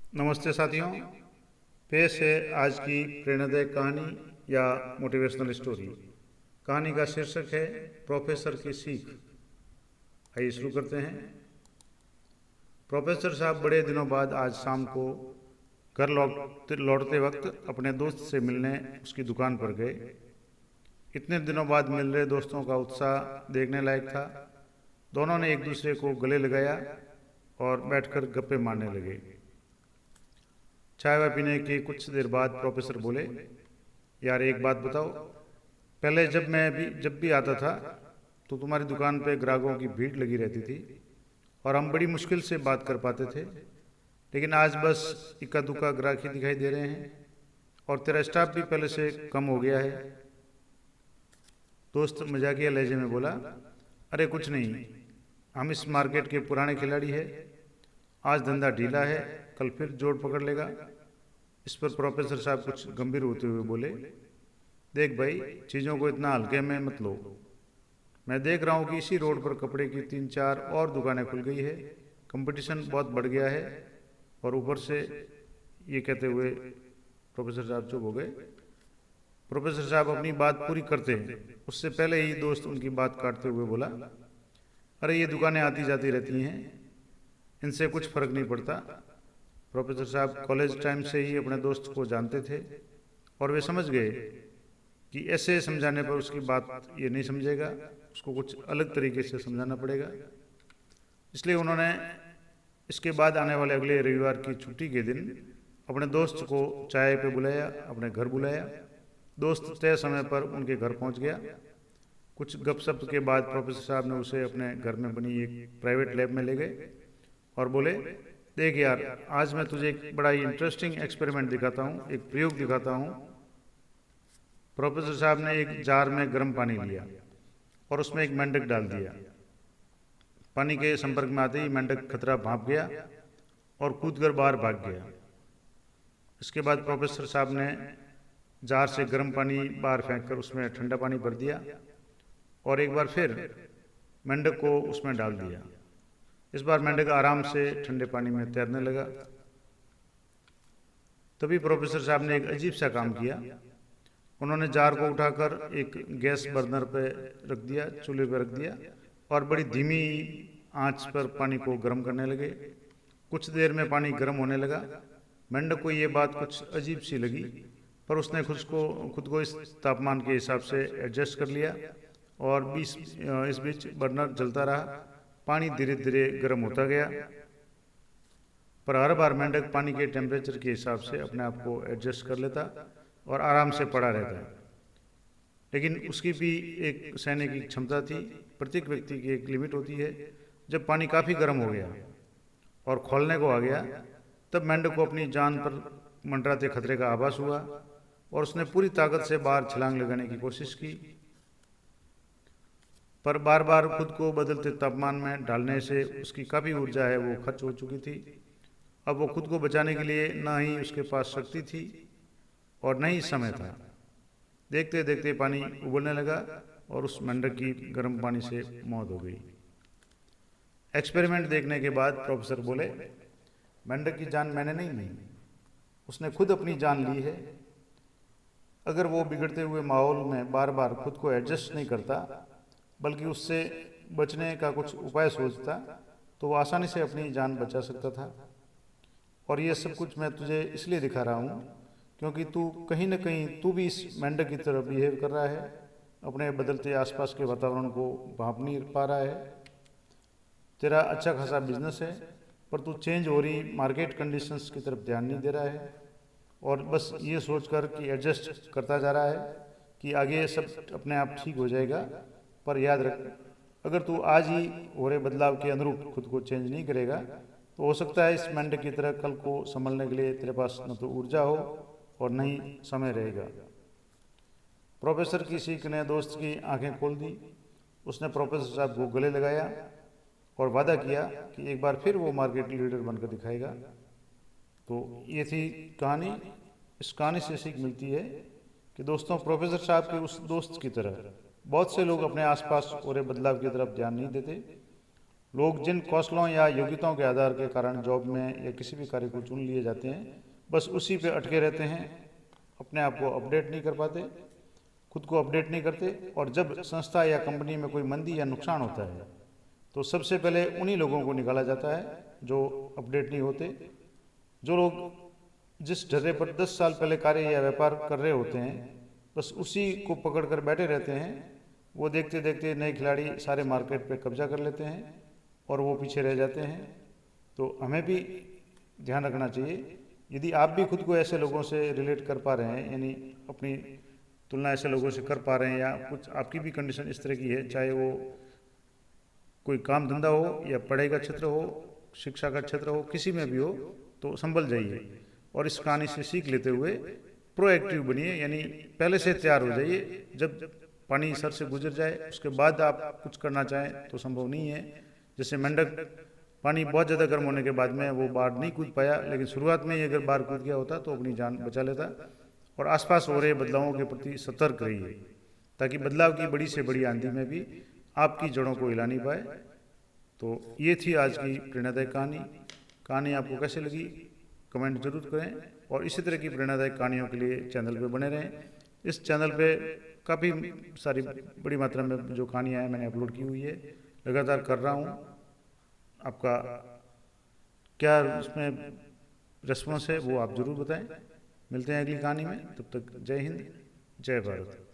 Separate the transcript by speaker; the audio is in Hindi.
Speaker 1: नमस्ते साथियों। पेश है आज की प्रेरणादायक कहानी या मोटिवेशनल स्टोरी। कहानी का शीर्षक है प्रोफेसर की सीख। आइए शुरू करते हैं। प्रोफेसर साहब बड़े दिनों बाद आज शाम को घर लौटते वक्त अपने दोस्त से मिलने उसकी दुकान पर गए। इतने दिनों बाद मिल रहे दोस्तों का उत्साह देखने लायक था। दोनों ने एक दूसरे को गले लगाया और बैठकर गप्पे मारने लगे। चाय वाय पीने के कुछ देर बाद प्रोफेसर बोले, यार एक बात बताओ, पहले जब भी आता था तो तुम्हारी दुकान पे ग्राहकों की भीड़ लगी रहती थी और हम बड़ी मुश्किल से बात कर पाते थे, लेकिन आज बस इक्का दुक्का ग्राहक ही दिखाई दे रहे हैं और तेरा स्टाफ भी पहले से कम हो गया है। दोस्त मजाकिया लहजे में बोला, अरे कुछ नहीं, हम इस मार्केट के पुराने खिलाड़ी हैं। आज धंधा ढीला है, कल फिर जोड़ पकड़ लेगा। इस पर प्रोफेसर साहब कुछ गंभीर होते हुए बोले, देख भाई, चीज़ों को इतना हल्के में मत लो। मैं देख रहा हूँ कि इसी रोड पर कपड़े की 3-4 और दुकानें खुल गई है। कंपटीशन बहुत बढ़ गया है। और ऊपर से ये कहते हुए प्रोफेसर साहब चुप हो गए। प्रोफेसर साहब अपनी बात पूरी करते हैं उससे पहले ही दोस्त उनकी बात काटते हुए बोला, अरे ये दुकानें आती जाती रहती हैं, इनसे कुछ फर्क नहीं पड़ता। प्रोफेसर साहब कॉलेज टाइम से ही अपने दोस्त को जानते थे और वे समझ गए कि ऐसे समझाने पर उसकी बात ये नहीं समझेगा, उसको कुछ अलग तरीके से समझाना पड़ेगा। इसलिए उन्होंने इसके बाद आने वाले अगले रविवार की छुट्टी के दिन अपने दोस्त को चाय पे बुलाया, अपने घर बुलाया। दोस्त तय समय पर उनके घर पहुंच गया। कुछ गपशप के बाद प्रोफेसर साहब ने उसे अपने घर में बनी एक प्राइवेट लैब में ले गए और बोले, देख यार, आज मैं तुझे एक बड़ा ही इंटरेस्टिंग एक्सपेरिमेंट दिखाता हूँ, एक प्रयोग दिखाता हूँ। प्रोफेसर साहब ने एक जार में गर्म पानी लिया और उसमें एक मेंढक डाल दिया। पानी के संपर्क में आते ही मेंढक खतरा भांप गया और कूदकर बाहर भाग गया। इसके बाद प्रोफेसर साहब ने जार से गर्म पानी बाहर फेंककर उसमें ठंडा पानी भर दिया और एक बार फिर मेंढक को उसमें डाल दिया। इस बार मेंढक आराम से ठंडे पानी में तैरने लगा। तभी प्रोफेसर साहब ने एक अजीब सा काम किया। उन्होंने जार को उठाकर एक गैस बर्नर पे रख दिया, चूल्हे पे रख दिया और बड़ी धीमी आंच पर पानी को गर्म करने लगे। कुछ देर में पानी गर्म होने लगा। मेंढक को ये बात कुछ अजीब सी लगी, पर उसने खुद को इस तापमान के हिसाब से एडजस्ट कर लिया और इस बीच बर्नर जलता रहा। पानी धीरे धीरे गर्म होता गया, पर हर बार मेंढक पानी के टेम्परेचर के हिसाब से अपने आप को एडजस्ट कर लेता और आराम से पड़ा रहता। लेकिन उसकी भी एक सहने की क्षमता थी। प्रत्येक व्यक्ति की एक लिमिट होती है। जब पानी काफ़ी गर्म हो गया और खौलने को आ गया, तब मेंढक को अपनी जान पर मंडराते खतरे का आभास हुआ और उसने पूरी ताकत से बाहर छलांग लगाने की कोशिश की, पर बार बार खुद को बदलते तापमान में डालने से उसकी काफ़ी ऊर्जा है वो खर्च हो चुकी थी। अब वो खुद को बचाने के लिए ना ही उसके पास शक्ति थी और न ही समय था। देखते देखते पानी उबलने लगा और उस मेंढक की गर्म पानी से मौत हो गई। एक्सपेरिमेंट देखने के बाद प्रोफेसर बोले, मेंढक की जान मैंने नहीं ली, उसने खुद अपनी जान ली है। अगर वो बिगड़ते हुए माहौल में बार बार खुद को एडजस्ट नहीं करता, बल्कि उससे बचने का कुछ उपाय सोचता, तो वो आसानी से अपनी जान बचा सकता था। और ये सब कुछ मैं तुझे इसलिए दिखा रहा हूँ क्योंकि तू कहीं ना कहीं तू भी इस मेंढक की तरह बिहेव कर रहा है। अपने बदलते आसपास के वातावरण को भांप नहीं पा रहा है। तेरा अच्छा खासा बिजनेस है, पर तू चेंज हो रही मार्केट कंडीशंस की तरफ ध्यान नहीं दे रहा है और बस ये सोचकर कि एडजस्ट करता जा रहा है कि आगे सब अपने आप ठीक हो जाएगा। पर याद रख, अगर तू आज ही हो रहे बदलाव के अनुरूप खुद को चेंज नहीं करेगा, तो हो सकता है इस मेंढक की तरह कल को संभलने के लिए तेरे पास न तो ऊर्जा हो और न ही समय रहेगा। प्रोफेसर की सीख ने दोस्त की आंखें खोल दी। उसने प्रोफेसर साहब को गले लगाया और वादा किया कि एक बार फिर वो मार्केट लीडर बनकर दिखाएगा। तो ये थी कहानी। इस कहानी से सीख मिलती है कि दोस्तों, प्रोफेसर साहब के उस दोस्त की तरह बहुत से लोग अपने आसपास हो रहे बदलाव की तरफ ध्यान नहीं देते लोग जिन कौशलों या योग्यताओं के आधार के कारण जॉब में या किसी भी कार्य को चुन लिए जाते हैं, बस उसी पे अटके रहते हैं, अपने आप को अपडेट नहीं कर पाते, खुद को अपडेट नहीं करते। और जब संस्था या कंपनी में कोई मंदी या नुकसान होता है तो सबसे पहले उन्हीं लोगों को निकाला जाता है जो अपडेट नहीं होते। जो लोग जिस ढर्रे पर 10 साल पहले कार्य या व्यापार कर रहे होते हैं, बस उसी को पकड़ कर बैठे रहते हैं। वो देखते देखते नए खिलाड़ी सारे मार्केट पे कब्जा कर लेते हैं और वो पीछे रह जाते हैं। तो हमें भी ध्यान रखना चाहिए, यदि आप भी खुद को ऐसे लोगों से रिलेट कर पा रहे हैं, यानी अपनी तुलना ऐसे लोगों से कर पा रहे हैं, या कुछ आपकी भी कंडीशन इस तरह की है, चाहे वो कोई काम धंधा हो या पढ़ाई का क्षेत्र हो, शिक्षा का क्षेत्र हो, किसी में भी हो, तो संभल जाइए और इस कहानी से सीख लेते हुए प्रोएक्टिव बनिए, यानी पहले से तैयार हो जाइए। जब पानी सर से गुजर जाए उसके बाद आप कुछ करना चाहें तो संभव नहीं है। जैसे मेंढक पानी बहुत ज़्यादा गर्म होने के बाद में वो बाहर नहीं कूद पाया, लेकिन शुरुआत में ही अगर बाहर कूद गया होता तो अपनी जान बचा लेता। और आसपास हो रहे बदलावों के प्रति सतर्क रहिए ताकि बदलाव की बड़ी से बड़ी आंधी में भी आपकी जड़ों को हिला नहीं पाए। तो ये थी आज की प्रेरणादायक कहानी आपको कैसे लगी कमेंट जरूर करें, और इसी तरह की प्रेरणादायक कहानियों के लिए चैनल पे बने रहें। इस चैनल पे काफ़ी सारी बड़ी मात्रा में जो कहानियाँ हैं मैंने अपलोड की हुई है, लगातार कर रहा हूँ। आपका क्या उसमें रिस्पॉन्स है वो आप ज़रूर बताएं। मिलते हैं अगली कहानी में, तब तक जय हिंद, जय भारत।